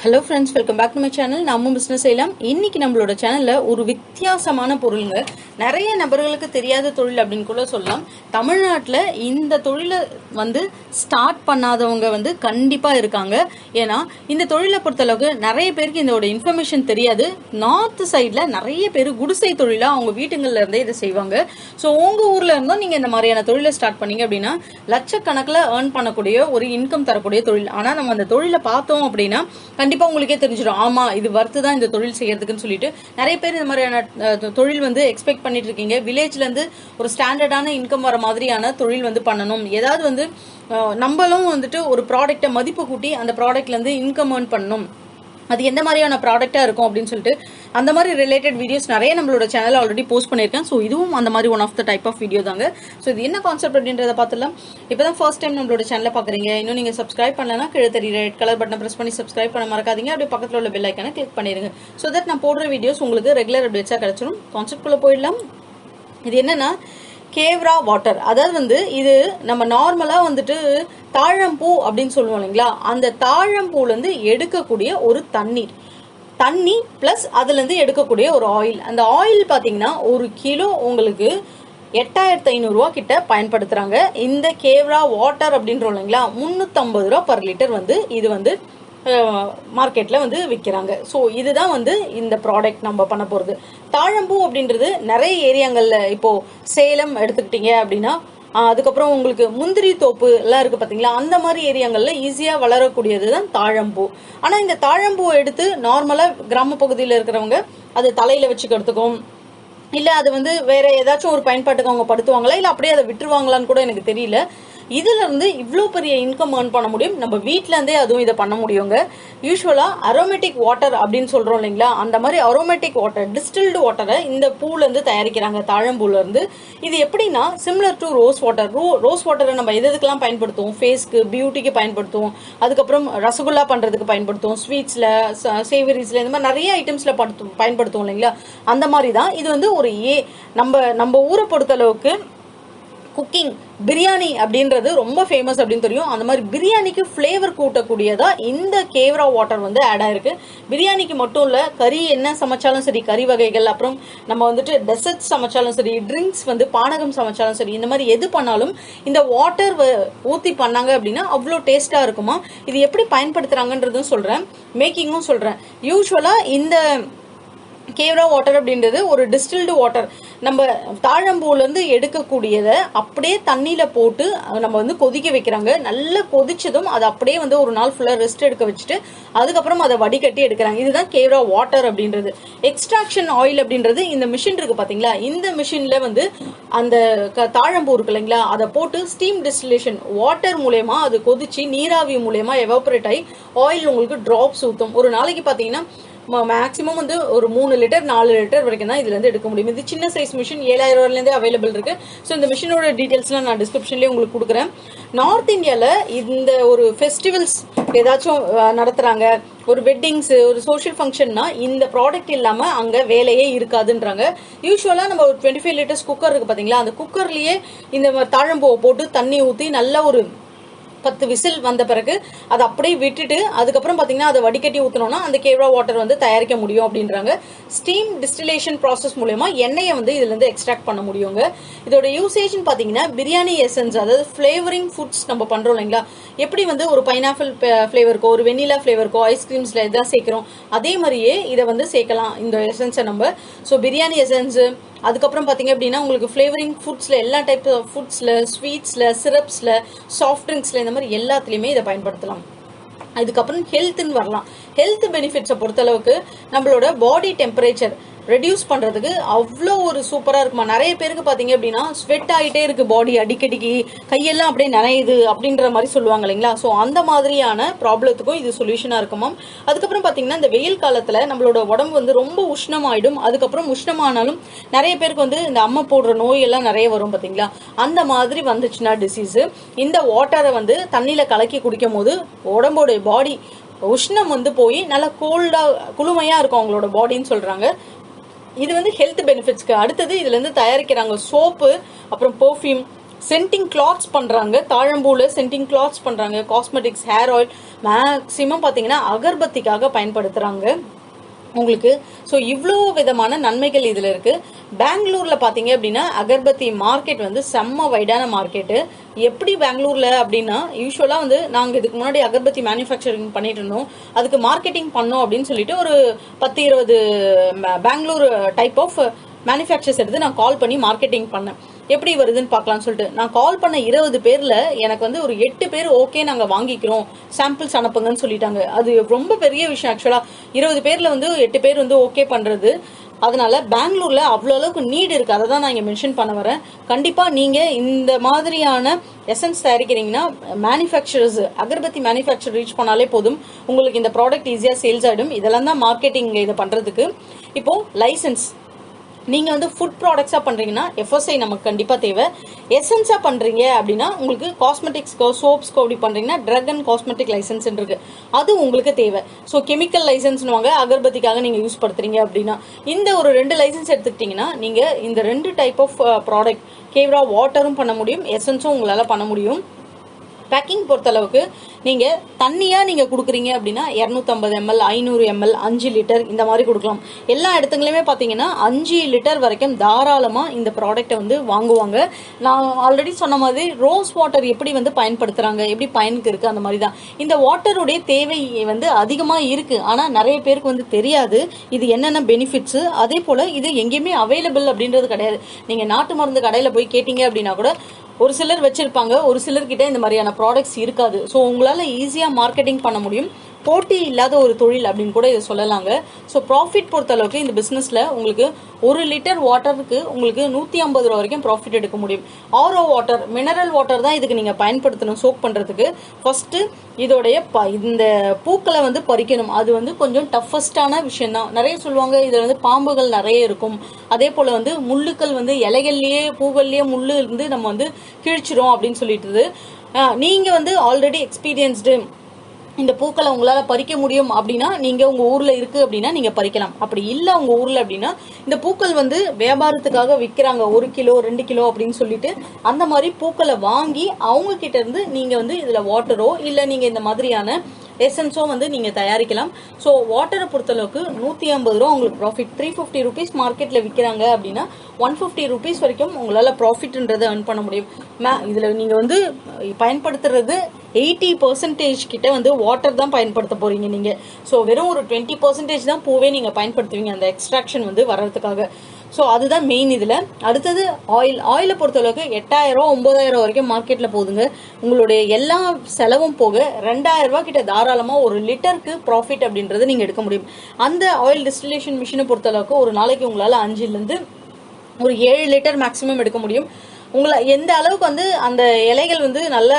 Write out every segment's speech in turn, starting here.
Hello friends, welcome back to my channel. நம்மும் business செய்யலாம். இன்னைக்கு நம்மளோட சேனலில் ஒரு வித்தியாசமான பொருளுங்க, நிறைய நபர்களுக்கு தெரியாத தொழில் அப்படின்னு கூட சொல்லலாம். தமிழ்நாட்டில் இந்த தொழிலை ஸ்டார்ட் பண்ணாதவங்க கண்டிப்பாக இருக்காங்க. ஏன்னா இந்த தொழிலை பொறுத்தளவுக்கு நிறைய பேருக்கு இதோட இன்ஃபர்மேஷன் தெரியாது. நார்த் சைடில் நிறைய பேர் குடிசை தொழிலாக அவங்க வீட்டுங்களில் இருந்தே இதை செய்வாங்க. ஸோ உங்கள் ஊரில் இருந்தும் நீங்கள் இந்த மாதிரியான தொழிலை ஸ்டார்ட் பண்ணீங்க அப்படின்னா லட்சக்கணக்கில் ஏர்ன் பண்ணக்கூடிய ஒரு இன்கம் தரக்கூடிய தொழில். ஆனால் நம்ம அந்த தொழிலை பார்த்தோம் அப்படின்னா கண்டிப்பா உங்களுக்கே தெரிஞ்சிடும், ஆமா இது வர்த்து தான் இந்த தொழில் செய்யறதுக்குன்னு சொல்லிட்டு. நிறைய பேர் இந்த மாதிரியான தொழில் எக்ஸ்பெக்ட் பண்ணிட்டு இருக்கீங்க. வில்லேஜ்ல இருந்து ஒரு ஸ்டாண்டர்டான இன்கம் வர மாதிரியான தொழில் பண்ணணும். ஏதாவது நம்மளும் ஒரு ப்ராடக்ட்டை மதிப்பு கூட்டி அந்த ப்ராடக்ட்ல இருந்து இன்கம் ஏர்ன் பண்ணணும். அது எந்த மாதிரியான ப்ராடக்டா இருக்கும் அப்படின்னு சொல்லிட்டு அந்த மாதிரி ரிலேட்டட் வீடியோஸ் நிறைய நம்மளோட சேனல் ஆல்ரெடி போஸ்ட் பண்ணியிருக்கேன். ஸோ இதுவும் அந்த மாதிரி one of the type of video தாங்க. ஸோ இது என்ன கான்செப்ட் அப்படின்றத பார்த்துலாம். இப்போதான் ஃபர்ஸ்ட் டைம் நம்மளோட சேனலை பார்க்குறீங்க, இன்னும் நீங்கள் சப்ஸ்கிரைப் பண்ணலன்னா கீழே தெரியுற ரெட் கலர் பட்டனை ப்ரெஸ் பண்ணி சப்ஸ்கிரைப் பண்ண மறக்காதீங்க. அப்படியே பக்கத்தில் உள்ள பெல் ஐக்கானை கிளிக் பண்ணிடுங்க. ஸோ தட் நான் போடுற வீடியோஸ் உங்களுக்கு ரெகுலர் அப்டேட்ஸாக கிடைச்சிடும். கான்செப்ட்குள்ளே போயிடலாம். இது என்னன்னா கேவ்ரா வாட்டர். அதாவது இது நம்ம நார்மலா தாழம்பூ அப்படின்னு சொல்லுவோம் இல்லைங்களா, அந்த தாழம்பூல இருந்து எடுக்கக்கூடிய ஒரு தண்ணி பிளஸ் அதுல இருந்து எடுக்கக்கூடிய ஒரு ஆயில். அந்த ஆயில் பாத்தீங்கன்னா ஒரு கிலோ உங்களுக்கு 8500 ரூபா கிட்ட பயன்படுத்துறாங்க. இந்த கேவ்ரா வாட்டர் அப்படின்றோம் இல்லைங்களா, 350 ரூபா பர் லிட்டர் இது மார்க்கெட்ல விற்கிறாங்க. ஸோ இதுதான் இந்த ப்ராடக்ட் நம்ம பண்ண போறது. தாழம்பூ அப்படின்றது நிறைய ஏரியாங்கள்ல, இப்போ சேலம் எடுத்துக்கிட்டீங்க அப்படின்னா, அதுக்கப்புறம் உங்களுக்கு முந்திரி தோப்பு எல்லாம் இருக்கு பாத்தீங்களா, அந்த மாதிரி ஏரியாங்கள்ல ஈஸியா வளரக்கூடியது தான் தாழம்பூ. ஆனா இந்த தாழம்பூ எடுத்து நார்மலா கிராம பகுதியில் இருக்கிறவங்க அது தலையில வச்சுக்கிறதுக்கும் இல்ல அது வேற ஏதாச்சும் ஒரு பயன்பாட்டுக்கு அவங்க படுத்துவாங்களா, இல்ல அப்படியே அதை விட்டுருவாங்களான்னு கூட எனக்கு தெரியல. இதுல இருந்து இவ்வளோ பெரிய இன்கம் ஏர்ன் பண்ண முடியும். நம்ம வீட்டுல இருந்தே அதுவும் இதை பண்ண முடியுங்க. யூஸ்வலா அரோமேட்டிக் வாட்டர் அப்படின்னு சொல்றோம் இல்லைங்களா, அந்த மாதிரி அரோமேட்டிக் வாட்டர், டிஸ்டில்டு வாட்டரை இந்த பூல இருந்து தயாரிக்கிறாங்க, தாழம்பூல இருந்து. இது எப்படின்னா similar to rose water. Rose வாட்டரை நம்ம எதுக்கெல்லாம் பயன்படுத்துவோம், ஃபேஸ்க்கு, பியூட்டிக்கு பயன்படுத்துவோம், அதுக்கப்புறம் ரசகுல்லா பண்றதுக்கு பயன்படுத்துவோம், ஸ்வீட்ஸ்ல, சேவரிஸ்ல, இந்த மாதிரி நிறைய ஐட்டம்ஸ்ல பயன்படுத்துவோம் இல்லைங்களா. அந்த மாதிரி தான் இது ஒரு நம்ம ஊரை பொறுத்த அளவுக்கு குக்கிங் பிரியாணி அப்படின்றது ரொம்ப ஃபேமஸ் அப்படின்னு தெரியும். அந்த மாதிரி பிரியாணிக்கு ஃப்ளேவர் கூட்டக்கூடியதா இந்த கேவ்ரா வாட்டர் ஆட் ஆயிருக்கு. பிரியாணிக்கு மட்டும் இல்ல, கறி என்ன சமைச்சாலும் சரி, கறி வகைகள், அப்புறம் நம்ம டெசர்ட் சமைச்சாலும் சரி, ட்ரிங்க்ஸ் பானகம் சமைச்சாலும் சரி, இந்த மாதிரி எது பண்ணாலும் இந்த வாட்டர் ஊத்தி பண்ணாங்க அப்படின்னா அவ்வளோ டேஸ்டா இருக்குமா. இது எப்படி பயன்படுத்துறாங்கன்றதும் சொல்றேன், மேக்கிங்கும் சொல்றேன். யூஸ்வலா இந்த கேவ்ரா வாட்டர் அப்படின்றது ஒரு டிஸ்டில்டு வாட்டர். நம்ம தாழம்பூல இருந்து எடுக்கக்கூடியதை அப்படியே தண்ணியில போட்டு நம்ம கொதிக்க வைக்கிறாங்க. நல்லா கொதிச்சதும் அதை அப்படியே ஒரு நாள் ஃபுல்லா ரெஸ்ட் எடுக்க வச்சுட்டு அதுக்கப்புறம் அதை வடிகட்டி எடுக்கிறாங்க. இதுதான் கேவ்ரா வாட்டர் அப்படின்றது. எக்ஸ்ட்ராக்ஷன் ஆயில் அப்படின்றது இந்த மிஷின் இருக்கு பாத்தீங்களா, இந்த மிஷின்ல அந்த தாழம்பூ இருக்கு இல்லைங்களா, அதை போட்டு ஸ்டீம் டிஸ்டிலேஷன் வாட்டர் மூலயமா அது கொதிச்சு நீராவி மூலயமா எவாபரேட் ஆகி ஆயில் உங்களுக்கு டிராப்ஸ் ஊத்தும். ஒரு நாளைக்கு பாத்தீங்கன்னா மேக்ஸிமம் ஒரு 3 லிட்டர் 4 லிட்டர் வரைக்கும் தான் இதுல இருந்து எடுக்க முடியும். இது சின்ன சைஸ் மிஷின், 7000 ரூபாயில இருந்தே அவைலபிள் இருக்கு. ஸோ இந்த மிஷினோட டீடைல்ஸ்லாம் நான் டிஸ்கிரிப்ஷன்லயே உங்களுக்கு கொடுக்குறேன். நார்த் இந்தியால இந்த ஒரு ஃபெஸ்டிவல்ஸ் ஏதாச்சும் நடத்துறாங்க, ஒரு வெட்டிங்ஸ், ஒரு சோஷியல் ஃபங்க்ஷன்னா இந்த ப்ராடக்ட் இல்லாம அங்க வேலையே இருக்காதுன்றாங்க. யூஸ்வலா நம்ம ஒரு 25 லிட்டர்ஸ் குக்கர் இருக்கு பாத்தீங்களா, அந்த குக்கர்லயே இந்த தாழம்பூவை போட்டு தண்ணி ஊத்தி நல்ல ஒரு 10 விசில் வந்த பிறகு அதை அப்படியே விட்டுட்டு அதுக்கப்புறம் பாத்தீங்கன்னா அதை வடிகட்டி ஊத்தணும்னா அந்த கேவ்ரா வாட்டர் தயாரிக்க முடியும் அப்படின்றாங்க. ஸ்டீம் டிஸ்டிலேஷன் ப்ராசஸ் மூலமா எண்ணெயை இதுல இருந்து எக்ஸ்ட்ராக்ட் பண்ண முடியுங்க. இதோட யூசேஜ் பாத்தீங்கன்னா பிரியாணி எசன்ஸ், அதாவது ஃபிளேவரிங் ஃபுட்ஸ் நம்ம பண்றோம் இல்லைங்களா, எப்படி ஒரு பைனாப்பிள் ஃபிளேவருக்கோ ஒரு வெனிலா ஃபிளேவருக்கோ ஐஸ்கிரீம்ஸ்ல எதாவது சேர்க்கிறோம், அதே மாதிரியே இதை சேர்க்கலாம் இந்த எசன்ஸை நம்ம. ஸோ பிரியாணி எசன்ஸ், அதுக்கப்புறம் பாத்தீங்க அப்படின்னா உங்களுக்கு ஃபிளேவரிங் ஃபுட்ஸ்ல எல்லா டைப் ஆஃப் ஃபுட்ஸ்ல, ஸ்வீட்ஸ்ல, சிரப்ஸ்ல, சாஃப்ட் ட்ரிங்க்ஸ்ல, இந்த மாதிரி எல்லாத்துலயுமே இதை பயன்படுத்தலாம். அதுக்கப்புறம் ஹெல்த்னு வரலாம். ஹெல்த் பெனிஃபிட்ஸை பொறுத்தளவுக்கு நம்மளோட பாடி டெம்பரேச்சர் ரெடியூஸ் பண்றதுக்கு அவ்வளோ ஒரு சூப்பரா இருக்குமா. நிறைய பேருக்கு பாத்தீங்க அப்படின்னா ஸ்வெட் ஆகிட்டே இருக்கு பாடி, அடிக்கடிக்கு கையெல்லாம் அப்படியே நனையுது அப்படின்ற மாதிரி சொல்லுவாங்க இல்லைங்களா. ஸோ அந்த மாதிரியான ப்ராப்ளத்துக்கும் இது சொல்யூஷனா இருக்குமா. அதுக்கப்புறம் பாத்தீங்கன்னா இந்த வெயில் காலத்துல நம்மளோட உடம்பு ரொம்ப உஷ்ணமாயிடும். அதுக்கப்புறம் உஷ்ணமானாலும் நிறைய பேருக்கு இந்த அம்மை போடுற நோய் எல்லாம் நிறைய வரும் பாத்தீங்களா. அந்த மாதிரி வந்துச்சுன்னா டிசீஸ், இந்த வாட்டரை தண்ணியில கலக்கி குடிக்கும் போது உடம்போட பாடி உஷ்ணம் போய் நல்லா கோல்டா குளுமையா இருக்கும் அவங்களோட பாடின்னு சொல்றாங்க. இது ஹெல்த் பெனிஃபிட்ஸ்க்கு. அடுத்தது இதுல இருந்து தயாரிக்கிறாங்க சோப்பு, அப்புறம் பெர்ஃப்யூம், சென்டிங் கிளாத்ஸ் பண்றாங்க, தாழம்பூல சென்டிங் கிளாத்ஸ் பண்றாங்க, காஸ்மெட்டிக்ஸ், ஹேர் ஆயில், மேக்சிமம் பாத்தீங்கன்னா அகர்பத்திக்காக பயன்படுத்துறாங்க உங்களுக்கு. ஸோ இவ்வளோ விதமான நன்மைகள் இதில் இருக்குது. பெங்களூரில் பார்த்தீங்க அப்படின்னா அகர்பத்தி மார்க்கெட் வந்து செம்ம வைடான மார்க்கெட்டு. எப்படி பெங்களூரில் அப்படின்னா, யூஸ்வலாக வந்து நாங்கள் இதுக்கு முன்னாடி அகர்பத்தி மேனுஃபேக்சரிங் பண்ணிட்டு இருந்தோம். அதுக்கு மார்க்கெட்டிங் பண்ணோம் அப்படின்னு சொல்லிட்டு ஒரு 10-20 பெங்களூர் டைப் ஆஃப் மேனுஃபேக்சர்ஸ் எடுத்து நான் கால் பண்ணி மார்க்கெட்டிங் பண்ணேன். எப்படி வருதுன்னு பார்க்கலாம்னு சொல்லிட்டு நான் கால் பண்ண 20 பேரில் எனக்கு வந்து ஒரு 8 பேர் ஓகே நாங்கள் வாங்கிக்கிறோம், சாம்பிள்ஸ் அனுப்புங்கன்னு சொல்லிட்டாங்க. அது ரொம்ப பெரிய விஷயம். ஆக்சுவலாக 20 பேரில் வந்து 8 பேர் வந்து ஓகே பண்ணுறது. அதனால பெங்களூர்ல அவ்வளோ அளவுக்கு நீட் இருக்கு. அதை தான் நான் இங்கே மென்ஷன் பண்ண வரேன். கண்டிப்பாக நீங்கள் இந்த மாதிரியான எசன்ஸ் தயாரிக்கிறீங்கன்னா மேனுஃபேக்சரர்ஸ், அகர்பத்தி மேனுஃபேக்சர் ரீச் பண்ணாலே போதும், உங்களுக்கு இந்த ப்ராடக்ட் ஈஸியாக சேல்ஸ் ஆகிடும். இதெல்லாம் தான் மார்க்கெட்டிங் இதை பண்ணுறதுக்கு. இப்போ லைசன்ஸ், நீங்கள் வந்து ஃபுட் ப்ராடக்ட்ஸாக பண்ணுறீங்கன்னா எஃப்எஸ்ஐ நமக்கு கண்டிப்பாக தேவை. எசன்ஸாக பண்ணுறீங்க அப்படின்னா உங்களுக்கு காஸ்மெட்டிக்ஸ்க்கோ சோப்ஸ்க்கோ அப்படி பண்ணுறீங்கன்னா ட்ரக் அண்ட் காஸ்மெட்டிக் லைசன்ஸ் இருக்கு, அது உங்களுக்கு தேவை. ஸோ கெமிக்கல் லைசன்ஸ்னுவாங்க, அகர்பத்திக்காக நீங்கள் யூஸ் படுத்துறீங்க அப்படின்னா இந்த ஒரு 2 லைசன்ஸ் எடுத்துக்கிட்டிங்கன்னா நீங்கள் இந்த 2 டைப் ஆஃப் ப்ராடக்ட், கேவ்ரா வாட்டரும் பண்ண முடியும், எசன்ஸும் உங்களால் பண்ண முடியும். பேக்கிங் பொறுத்தளவுக்கு நீங்கள் தண்ணியாக நீங்கள் கொடுக்குறீங்க அப்படின்னா 250 ml, 500 ml, 5 லிட்டர் இந்த மாதிரி கொடுக்கலாம். எல்லா இடத்துலையுமே பார்த்தீங்கன்னா 5 லிட்டர் வரைக்கும் தாராளமாக இந்த ப்ராடக்டை வந்து வாங்குவாங்க. நான் ஆல்ரெடி சொன்ன மாதிரி ரோஸ் வாட்டர் எப்படி வந்து பயன்படுத்துகிறாங்க, எப்படி பயனுக்கு இருக்குது, அந்த மாதிரி தான் இந்த வாட்டருடைய தேவை வந்து அதிகமாக இருக்குது. ஆனால் நிறைய பேருக்கு வந்து தெரியாது இது என்னென்ன பெனிஃபிட்ஸு. அதே போல் இது எங்கேயுமே அவைலபிள் அப்படின்றது கிடையாது. நீங்கள் நாட்டு மருந்து கடையில் போய் கேட்டீங்க அப்படின்னா கூட ஒரு சிலர் வச்சிருப்பாங்க, ஒரு சிலர்கிட்ட இந்த மாதிரியான ப்ராடக்ட்ஸ் இருக்காது. ஸோ உங்களால் ஈஸியாக மார்க்கெட்டிங் பண்ண முடியும். போட்டி இல்லாத ஒரு தொழில் அப்படின்னு கூட இதை சொல்லலாங்க. ஸோ ப்ராஃபிட் பொறுத்தளவுக்கு இந்த பிஸ்னஸில் உங்களுக்கு 1 லிட்டர் வாட்டருக்கு உங்களுக்கு 150 ரூபா வரைக்கும் ப்ராஃபிட் எடுக்க முடியும். ஆரோ வாட்டர், மினரல் வாட்டர் தான் இதுக்கு நீங்கள் பயன்படுத்தணும் சோக் பண்ணுறதுக்கு. ஃபஸ்ட்டு இதோடைய இந்த பூக்களை வந்து பறிக்கணும். அது வந்து கொஞ்சம் டஃபஸ்டான விஷயம் தான். நிறைய சொல்லுவாங்க இதில் வந்து பாம்புகள் நிறைய இருக்கும், அதே போல் வந்து முள்ளுக்கள் வந்து இலைகள்லேயே பூக்கள்லேயே முள்ளு இருந்து நம்ம வந்து கிழிச்சிரும் அப்படின்னு சொல்லிட்டு, நீங்கள் வந்து ஆல்ரெடி எக்ஸ்பீரியன்ஸ்டு, இந்த பூக்களை உங்களால் பறிக்க முடியும் அப்படின்னா நீங்கள் உங்கள் ஊரில் இருக்குது அப்படின்னா நீங்கள் பறிக்கலாம். அப்படி இல்லை உங்கள் ஊரில் அப்படின்னா இந்த பூக்கள் வந்து வியாபாரத்துக்காக விற்கிறாங்க, 1 கிலோ 2 கிலோ அப்படின்னு சொல்லிட்டு அந்த மாதிரி பூக்களை வாங்கி அவங்க கிட்ட இருந்து நீங்கள் வந்து இதில் வாட்டரோ இல்லை நீங்கள் இந்த மாதிரியான எசன்ஸோ வந்து நீங்கள் தயாரிக்கலாம். ஸோ வாட்டரை பொறுத்தளவுக்கு 150 ரூபா உங்களுக்கு ப்ராஃபிட். 350 ருபீஸ் மார்க்கெட்டில் விற்கிறாங்க அப்படின்னா 150 ருபீஸ் வரைக்கும் உங்களால் ப்ராஃபிட்ன்றதை earn பண்ண முடியும். இதில் நீங்கள் வந்து பயன்படுத்துறது 80% கிட்ட வந்து வாட்டர் தான் பயன்படுத்த போறீங்க நீங்கள். ஸோ வெறும் ஒரு 20% தான் பூவே நீங்கள் பயன்படுத்துவீங்க அந்த எக்ஸ்ட்ராக்ஷன் வந்து வர்றதுக்காக. ஸோ அதுதான் மெயின். இதில் அடுத்தது ஆயிலை பொறுத்தளவுக்கு 8000 9000 வரைக்கும் மார்க்கெட்டில் போகுதுங்க. உங்களுடைய எல்லா செலவும் போக 2000 ரூபா கிட்ட தாராளமாக 1 லிட்டருக்கு ப்ராஃபிட் அப்படின்றது நீங்கள் எடுக்க முடியும். அந்த ஆயில் டிஸ்டிலேஷன் மிஷினை பொறுத்தளவுக்கு ஒரு நாளைக்கு உங்களால் 5லேருந்து ஒரு 7 லிட்டர் மேக்ஸிமம் எடுக்க முடியும். உங்களை எந்த அளவுக்கு வந்து அந்த இலைகள் வந்து நல்ல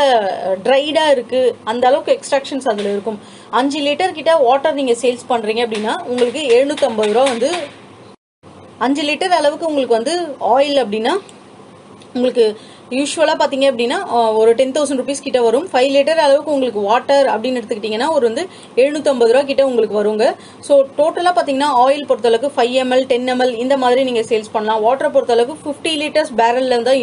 ட்ரைடாக இருக்குது அந்த அளவுக்கு எக்ஸ்ட்ராக்ஷன்ஸ் அதில் இருக்கும். 5 லிட்டர் கிட்ட வாட்டர் நீங்கள் சேல்ஸ் பண்ணுறீங்க அப்படின்னா உங்களுக்கு 750 ரூபா வந்து 5 லிட்டர் அளவுக்கு உங்களுக்கு வந்து ஆயில் அப்படின்னா உங்களுக்கு யூஸ்வலாக பார்த்தீங்க அப்படின்னா ஒரு 10,000 ருபீஸ் கிட்ட வரும். 5 லிட்டர் அளவுக்கு உங்களுக்கு வாட்டர் அப்படின்னு எடுத்துக்கிட்டிங்கன்னா ஒரு வந்து 750 ரூபா கிட்ட உங்களுக்கு வருங்க. ஸோ டோட்டலாக பார்த்தீங்கன்னா ஆயில் பொறுத்தளவுக்கு 5 ml 10 ml இந்த மாதிரி நீங்கள் சேல்ஸ் பண்ணலாம். வாட்டரை பொறுத்தளவுக்கு 50 லிட்டர்ஸ் பேரலில் தான்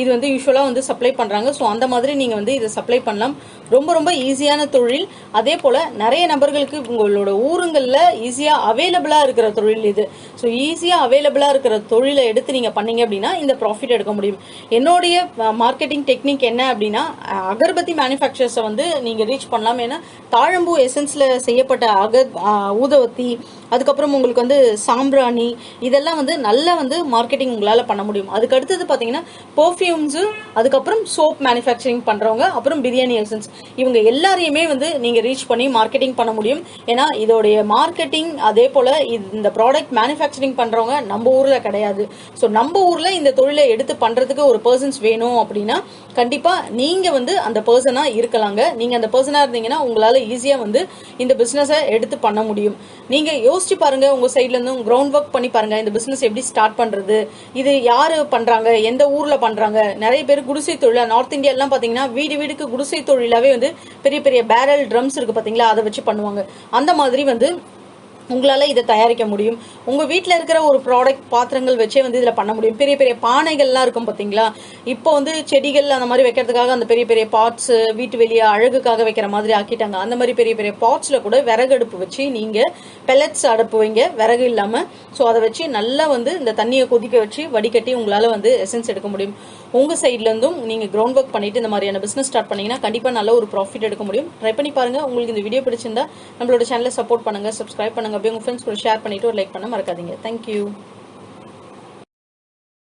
இது வந்து யூஸ்வலாக வந்து சப்ளை பண்ணுறாங்க. ஸோ அந்த மாதிரி நீங்கள் வந்து இதை சப்ளை பண்ணலாம். ரொம்ப ரொம்ப ஈஸியான தொழில். அதே போல் நிறைய நபர்களுக்கு உங்களோட ஊருங்களில் ஈஸியாக அவைலபிளாக இருக்கிற தொழில் இது. ஸோ ஈஸியாக அவைலபிளாக இருக்கிற தொழிலை எடுத்து நீங்கள் பண்ணீங்க அப்படின்னா இந்த ப்ராஃபிட் எடுக்க முடியும். என்னுடைய மார்க்கெட்டிங் டெக்னிக் என்ன அப்படின்னா அகர்பத்தி மேனுஃபேக்சர்ஸை வந்து நீங்கள் ரீச் பண்ணலாம். ஏன்னா தாழம்பூ எசன்ஸில் செய்யப்பட்ட ஊதுவத்தி, அதுக்கப்புறம் உங்களுக்கு வந்து சாம்பிராணி, இதெல்லாம் வந்து நல்லா வந்து மார்க்கெட்டிங் உங்களால் பண்ண முடியும். அதுக்கு அடுத்தது பார்த்தீங்கன்னா பெர்ஃப்யூம்ஸு, அதுக்கப்புறம் சோப் மேனுஃபேக்சரிங் பண்ணுறவங்க, அப்புறம் பிரியாணி எசன்ஸ், இவங்க எல்லாரையுமே வந்து நீங்கள் ரீச் பண்ணி மார்க்கெட்டிங் பண்ண முடியும். ஏன்னா இதோடைய மார்க்கெட்டிங் அதே போல் இந்த ப்ராடக்ட் மேனுஃபேக்சரிங் பண்ணுறவங்க நம்ம ஊரில் கிடையாது. ஸோ நம்ம ஊரில் இந்த தொழிலை எடுத்து பண்ணுறதுக்கு ஒரு பர்சன்ஸ் வேணும் அப்படின்னா கண்டிப்பாக நீங்கள் வந்து அந்த பர்சனாக இருக்கலாங்க. நீங்கள் அந்த பர்சனாக இருந்தீங்கன்னா உங்களால் ஈஸியாக வந்து இந்த பிஸ்னஸை எடுத்து பண்ண முடியும். நீங்கள் யோசிச்சு பாருங்க, உங்கள் சைட்லேருந்து கிரவுண்ட் ஒர்க் பண்ணி பாருங்க, இந்த பிஸ்னஸ் எப்படி ஸ்டார்ட் பண்ணுறது, இது யார் பண்ணுறாங்க, எந்த ஊரில் பண்ணுறாங்க. நிறைய பேர் குடிசை தொழிலாக நார்த் இந்தியாலாம் பார்த்தீங்கன்னா வீடு வீடுக்கு குடிசை தொழிலாகவே வந்து பெரிய பெரிய பேரல் ட்ரம்ஸ் இருக்குது பார்த்தீங்களா, அதை வச்சு பண்ணுவாங்க. அந்த மாதிரி வந்து உங்களால் இதை தயாரிக்க முடியும். உங்கள் வீட்டில் இருக்கிற ஒரு ப்ராடக்ட் பாத்திரங்கள் வச்சே வந்து இதில் பண்ண முடியும். பெரிய பெரிய பானைகள்லாம் இருக்கும் பார்த்தீங்களா, இப்போ வந்து செடிகள் அந்த மாதிரி வைக்கிறதுக்காக அந்த பெரிய பெரிய பாட்ஸு வீட்டு வெளியே அழகுக்காக வைக்கிற மாதிரி ஆக்கிட்டாங்க. அந்த மாதிரி பெரிய பெரிய பாட்ஸில் கூட விறகு அடுப்பு வச்சு நீங்கள் பெல்லட்ஸ் அடுப்பு வைங்க, விறகு இல்லாமல். ஸோ அதை வச்சு நல்லா வந்து இந்த தண்ணியை கொதிக்க வச்சு வடிகட்டி உங்களால் வந்து எசன்ஸ் எடுக்க முடியும். உங்கள் சைட்லேருந்தும் நீங்கள் கிரவுண்ட் ஒர்க் பண்ணிட்டு இந்த மாதிரியான பிஸ்னஸ் ஸ்டார்ட் பண்ணிங்கன்னா கண்டிப்பாக நல்ல ஒரு ப்ராஃபிட் எடுக்க முடியும். ட்ரை பண்ணி பாருங்கள். உங்களுக்கு இந்த வீடியோ பிடிச்சிருந்தா நம்மளோட சேனலை சப்போர்ட் பண்ணுங்கள், சப்ஸ்கிரைப் பண்ணுங்கள். அப்படியே உங்கள் ஃப்ரெண்ட்ஸ் கூட ஷேர் பண்ணிவிட்டு ஒரு லைக் பண்ண மறக்காதீங்க. தேங்க்யூ.